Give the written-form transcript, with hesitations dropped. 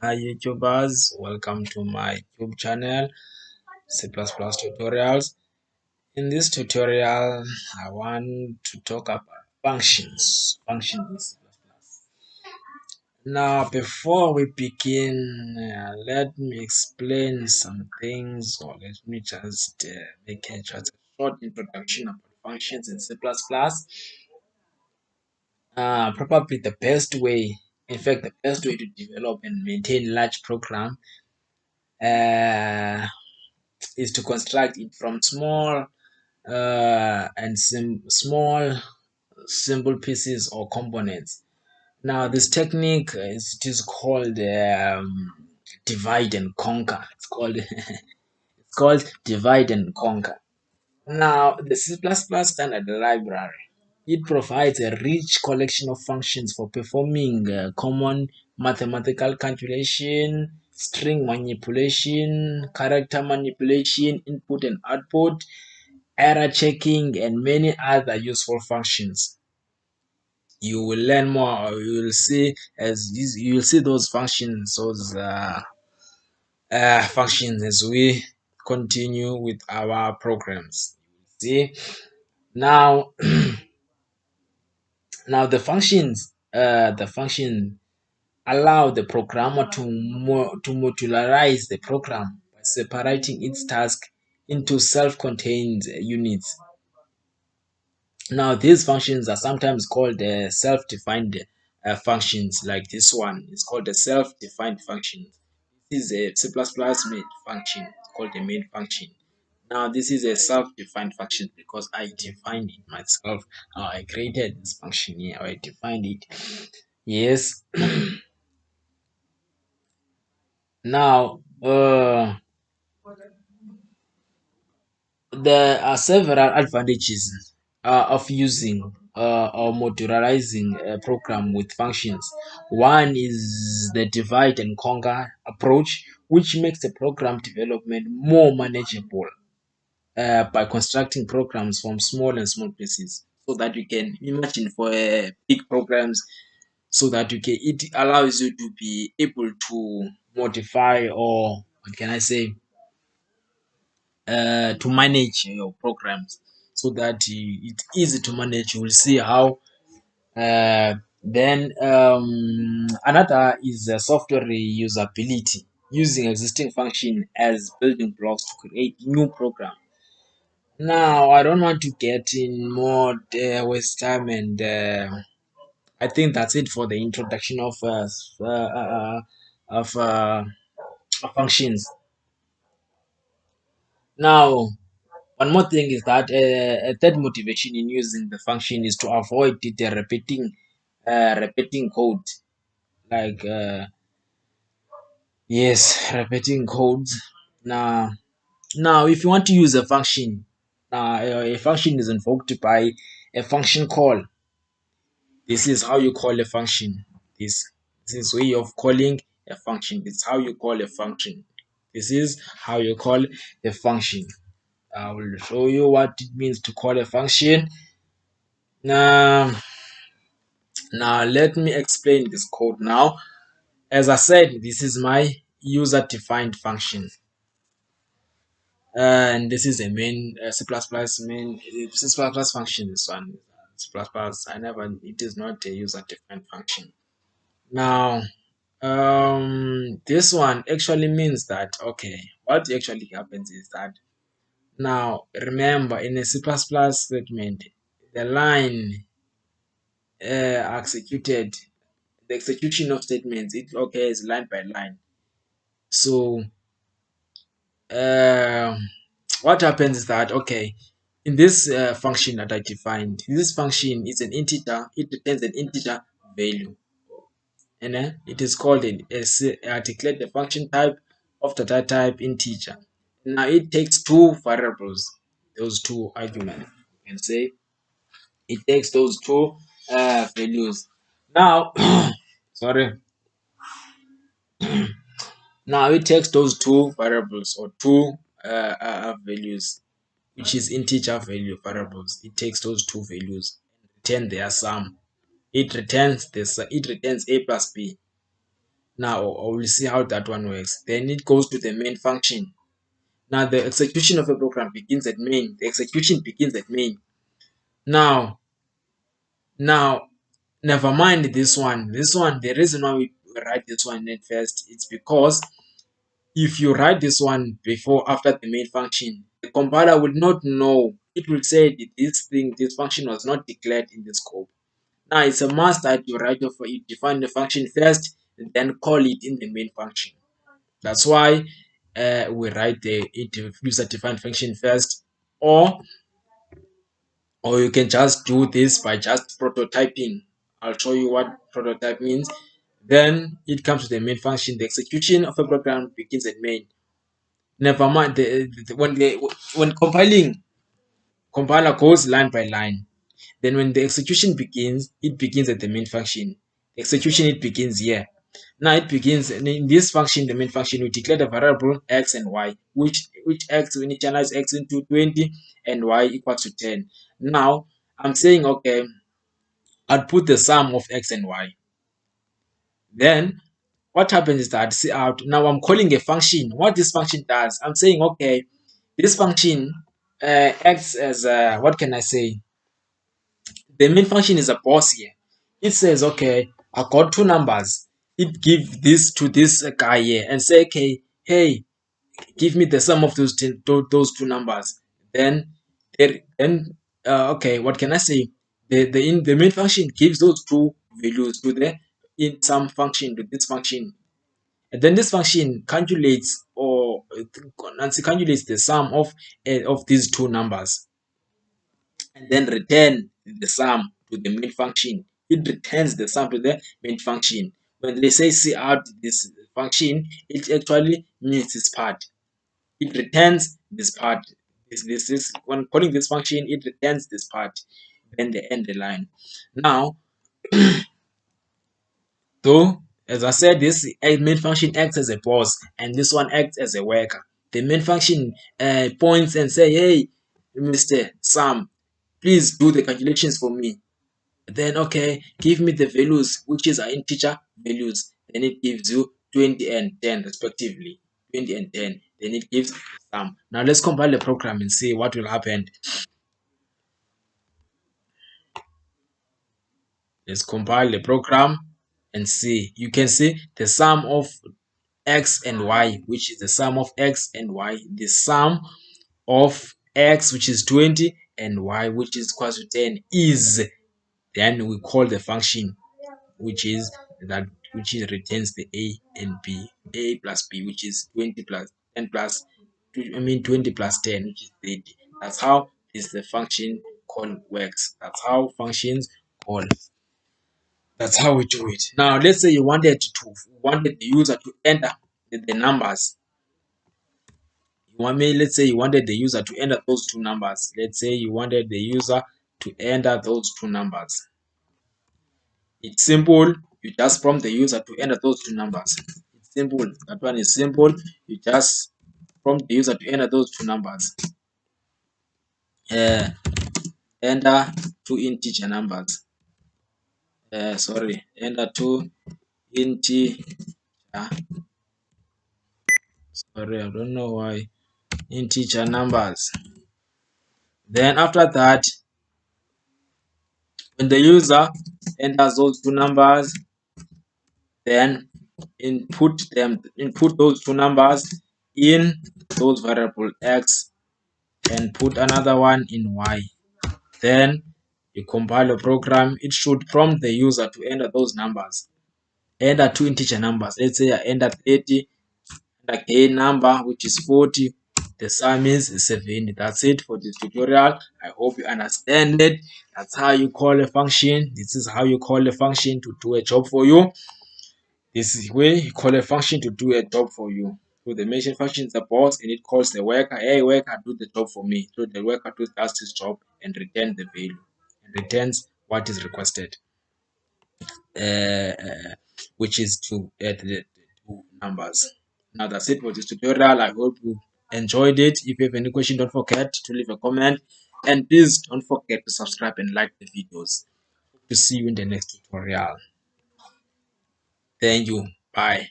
Hi YouTubers, welcome to my YouTube channel C++ tutorials. In this tutorial, I want to talk about functions in C++. Now, before we begin, let me explain some things, or let me just make just a short introduction about functions in C++. Probably the best way, in fact, the best way to develop and maintain large program uh, is to construct it from small small simple pieces or components. Now, this technique it is called divide and conquer. It's called it's called divide and conquer. Now, the C++ standard library, it provides a rich collection of functions for performing common mathematical calculation, string manipulation, character manipulation, input and output, error checking, and many other useful functions. You will learn more. You will see you will see those functions as we continue with our programs. See now. Now the function allow the programmer to modularize the program by separating its task into self-contained units. Now these functions are sometimes called self-defined functions, like this one is called a self-defined function. This is a C++ main function. It's called the main function. Now this is a self-defined function because I defined it myself. I created this function here. I defined it. Yes. Now there are several advantages of using or modularizing a program with functions. One is the divide and conquer approach, which makes the program development more manageable by constructing programs from small pieces, so that you can imagine for big programs, so that it allows you to be able to modify, or what can I say, to manage your programs, so that it's easy to manage. You will see how. Then another is software reusability, using existing function as building blocks to create new program. Now, I don't want to get in more waste time, and I think that's it for the introduction of functions. Now, one more thing is that a third motivation in using the function is to avoid repeating code, like yes, repeating codes. Now, if you want to use a function, a function is invoked by a function call. This is how you call a function. This is way of calling a function. This is how you call a function. This is how you call a function. I will show you what it means to call a function. Now, let me explain this code now. As I said, this is my user-defined function, and this is a main C++ main C++ function. This one C++. I never. It is not a user-defined function. Now, this one actually means that, okay, what actually happens is that, now remember, in a C++ statement, the line executed, the execution of statements, it occurs line by line. So what happens is that, okay, in this function that I defined, this function is an integer. It returns an integer value, and it is called I declared the function type of data type integer. Now it takes two variables, those two arguments. You can say it takes those two values. Now, sorry. Now it takes those two variables, or two values, which is integer value variables. It takes those two values and return their sum. It returns a plus b. Now we'll see how that one works. Then it goes to the main function. Now the execution of a program begins at main. The execution begins at main. Now, never mind this one. This one, the reason why we write this one at first, it's because if you write this one before after the main function, the compiler will not know. It will say that this function was not declared in the scope. Now it's a must that you write your you define the function first and then call it in the main function. That's why we write the user defined function first, or you can just do this by just prototyping. I'll show you what prototype means. Then it comes to the main function. The execution of a program begins at main. Never mind when compiling, compiler goes line by line. Then when the execution begins, it begins at the main function. The execution, it begins here. Now it begins in this function, the main function, we declare the variable x and y, which x, we initialize x into 20 and y equals to 10. Now I'm saying, okay, I'll put the sum of x and y. Then what happens is that, see out, now I'm calling a function. What this function does, I'm saying, okay, this function acts as what can I say? The main function is a boss here. It says, okay, I got two numbers. It give this to this guy here and say, okay, hey, give me the sum of those two numbers. Then, okay, what can I say? The main function gives those two values to the in some function, to this function, and then this function calculates or calculates the sum of these two numbers, and then return the sum to the main function. It returns the sum to the main function. When they say see out this function, it actually means this part. It returns this part. This is when calling this function, it returns this part. Then they end the line. Now, though, as I said, this main function acts as a boss, and this one acts as a worker. The main function points and say, "Hey, Mr. Sam, please do the calculations for me." Then, okay, give me the values, which is our integer values. Then it gives you 20 and 10 respectively. 20 and 10. Then it gives sum. Now let's compile the program and see what will happen. Let's compile the program and see. You can see the sum of x and y, which is the sum of x and y. The sum of x, which is 20, and y, which is equal to 10, is. Then we call the function, which is that which is returns the a and b, a plus b, which is 20 plus 10 plus 20 plus 10, which is 30. That's how is the function call works. That's how functions call. That's how we do it. Now let's say you wanted the user to enter the numbers. Let's say you wanted the user to enter those two numbers. Let's say you wanted the user to enter those two numbers. It's simple. You just prompt the user to enter those two numbers. It's simple. That one is simple. You just prompt the user to enter those two numbers. Enter two integer numbers. Enter two integer. Sorry, I don't know why. Integer numbers. Then after that, when the user enters those two numbers, then input those two numbers in those variable x and put another one in y. Then you compile a program. It should prompt the user to enter those numbers. Enter two integer numbers. Let's say I enter 30 and a number which is 40. The sum is 70. That's it for this tutorial. I hope you understand it. That's how you call a function. This is how you call a function to do a job for you. This is where you call a function to do a job for you. So the mention function is the boss and it calls the worker. Hey worker, do the job for me. So the worker does his job and return the value and returns what is requested, uh, uh, which is to add the two numbers. Now that's it for this tutorial. I hope you enjoyed it. If you have any question, don't forget to leave a comment, and please don't forget to subscribe and like the videos. To see you in the next tutorial. Thank you. Bye.